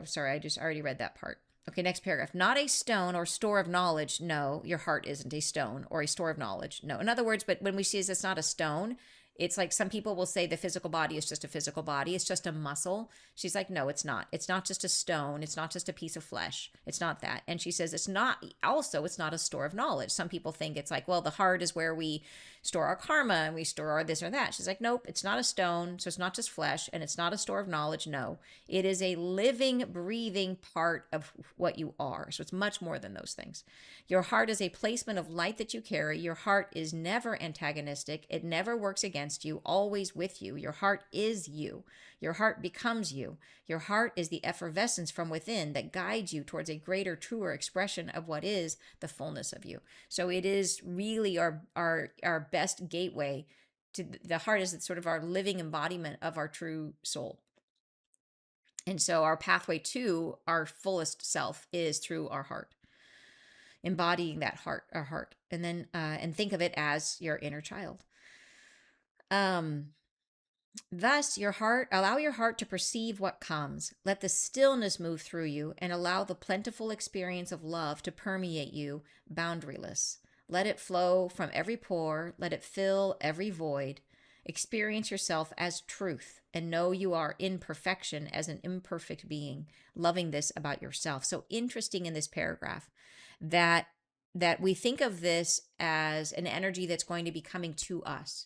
Speaker 1: sorry, I just already read that part. Okay, next paragraph. Not a stone or store of knowledge. No, your heart isn't a stone or a store of knowledge. No. In other words, but when we see it's not a stone, it's like some people will say the physical body is just a physical body. It's just a muscle. She's like, no, it's not. It's not just a stone. It's not just a piece of flesh. It's not that. And she says it's not a store of knowledge. Some people think it's like, well, the heart is where we store our karma and we store our this or that. She's like, nope, it's not a stone. So it's not just flesh and it's not a store of knowledge. No, it is a living, breathing part of what you are. So it's much more than those things. Your heart is a placement of light that you carry. Your heart is never antagonistic. It never works against you, always with you. Your heart is you. Your heart becomes you. Your heart is the effervescence from within that guides you towards a greater, truer expression of what is the fullness of you. So it is really our best gateway to the heart. Is sort of our living embodiment of our true soul. And so our pathway to our fullest self is through our heart, embodying that heart, our heart, and then and think of it as your inner child. Thus, allow your heart to perceive what comes. Let the stillness move through you and allow the plentiful experience of love to permeate you, boundaryless. Let it flow from every pore. Let it fill every void. Experience yourself as truth and know you are in perfection as an imperfect being, loving this about yourself. So interesting in this paragraph that we think of this as an energy that's going to be coming to us.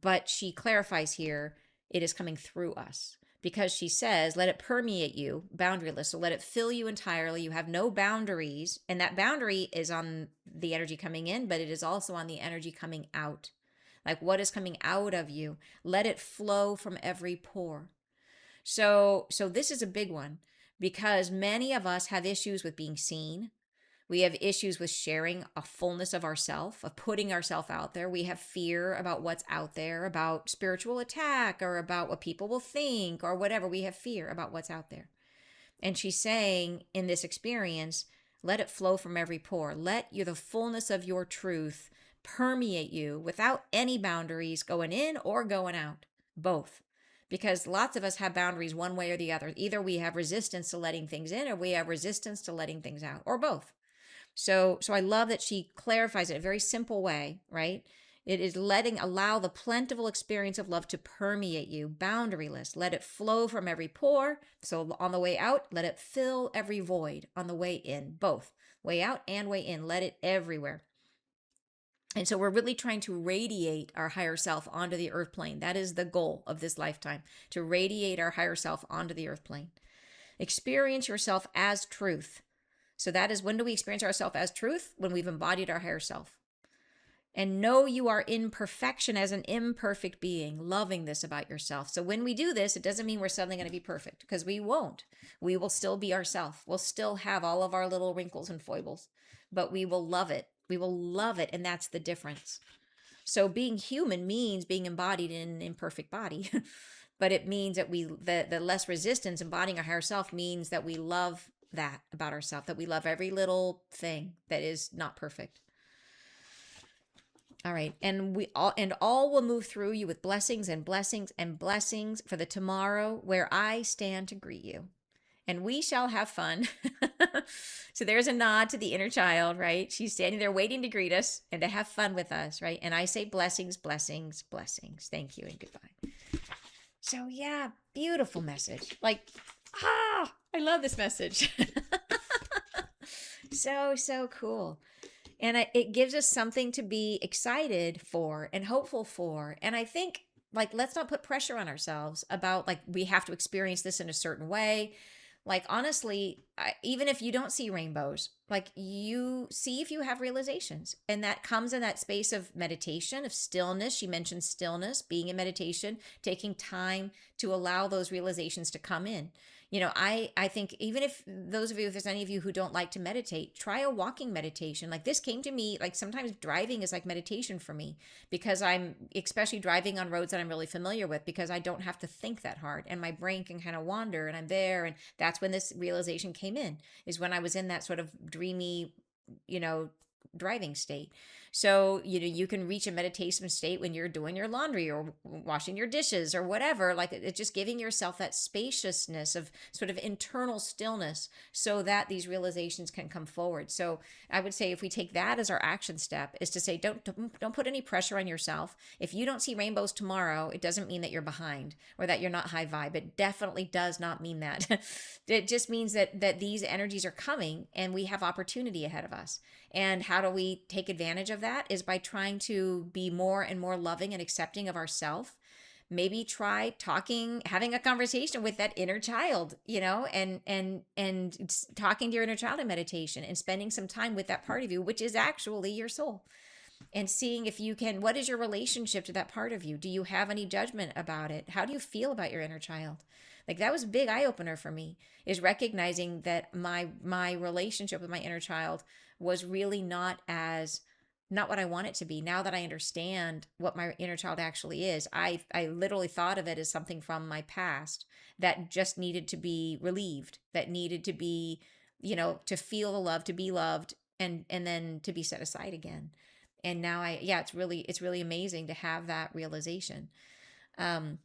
Speaker 1: But she clarifies here, it is coming through us, because she says, let it permeate you, boundaryless. So let it fill you entirely. You have no boundaries. And that boundary is on the energy coming in, but it is also on the energy coming out. Like what is coming out of you. Let it flow from every pore. So this is a big one, because many of us have issues with being seen. We have issues with sharing a fullness of ourself, of putting ourselves out there. We have fear about what's out there, about spiritual attack or about what people will think or whatever. We have fear about what's out there. And she's saying in this experience, let it flow from every pore. Let the fullness of your truth permeate you without any boundaries going in or going out, both. Because lots of us have boundaries one way or the other. Either we have resistance to letting things in or we have resistance to letting things out, or both. So I love that she clarifies it in a very simple way, right? It is allow the plentiful experience of love to permeate you, boundaryless. Let it flow from every pore. So on the way out, let it fill every void. On the way in, both way out and way in, let it everywhere. And so we're really trying to radiate our higher self onto the earth plane. That is the goal of this lifetime, to radiate our higher self onto the earth plane. Experience yourself as truth. So that is, when do we experience ourselves as truth? When we've embodied our higher self. And know you are in perfection as an imperfect being, loving this about yourself. So when we do this, it doesn't mean we're suddenly going to be perfect, because we won't. We will still be ourselves. We'll still have all of our little wrinkles and foibles, but we will love it. We will love it. And that's the difference. So being human means being embodied in an imperfect body. But it means that the less resistance, embodying our higher self, means that we love that about ourselves, that we love every little thing that is not perfect. All right. And all will move through you with blessings and blessings and blessings for the tomorrow where I stand to greet you. And we shall have fun. So there's a nod to the inner child, right? She's standing there waiting to greet us and to have fun with us, right? And I say blessings, blessings, blessings. Thank you and goodbye. So yeah, beautiful message. Like, I love this message. So cool. And it gives us something to be excited for and hopeful for. And I think, like, let's not put pressure on ourselves about, like, we have to experience this in a certain way. Like, honestly, even if you don't see rainbows, like you see if you have realizations, and that comes in that space of meditation, of stillness. She mentioned stillness, being in meditation, taking time to allow those realizations to come in. I think, even if those of you, if there's any of you who don't like to meditate, try a walking meditation. Like, this came to me, like, sometimes driving is like meditation for me, because I'm especially driving on roads that I'm really familiar with, because I don't have to think that hard and my brain can kind of wander, and I'm there. And that's when this realization came in, is when I was in that sort of dreamy, you know, driving state. So, you can reach a meditation state when you're doing your laundry or washing your dishes or whatever. Like, it's just giving yourself that spaciousness of sort of internal stillness, so that these realizations can come forward. So, I would say, if we take that as our action step, is to say, don't put any pressure on yourself. If you don't see rainbows tomorrow, it doesn't mean that you're behind or that you're not high vibe. It definitely does not mean that. It just means that these energies are coming and we have opportunity ahead of us. And how do we take advantage of that? Is by trying to be more and more loving and accepting of ourselves. Maybe try having a conversation with that inner child, and talking to your inner child in meditation, and spending some time with that part of you, which is actually your soul, and seeing if you can, what is your relationship to that part of you? Do you have any judgment about it? How do you feel about your inner child? Like, that was a big eye opener for me, is recognizing that my relationship with my inner child was really not what I want it to be. Now that I understand what my inner child actually is, I literally thought of it as something from my past that just needed to be relieved, that needed to be, to feel the love, to be loved, and then to be set aside again. And now it's really amazing to have that realization. Um,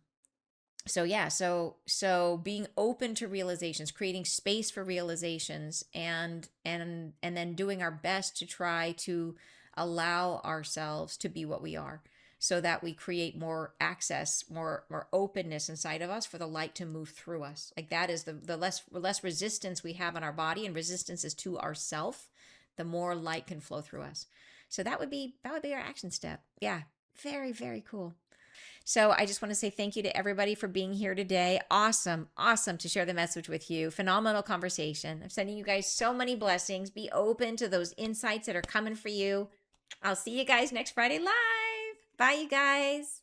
Speaker 1: so yeah, so being open to realizations, creating space for realizations, and then doing our best to try to allow ourselves to be what we are, so that we create more access, more openness inside of us for the light to move through us. Like, that is the less resistance we have in our body, and resistance is to ourself, the more light can flow through us. So that would be our action step. Yeah, very, very cool. So I just want to say thank you to everybody for being here today. Awesome, awesome to share the message with you. Phenomenal conversation. I'm sending you guys so many blessings. Be open to those insights that are coming for you. I'll see you guys next Friday live. Bye, you guys.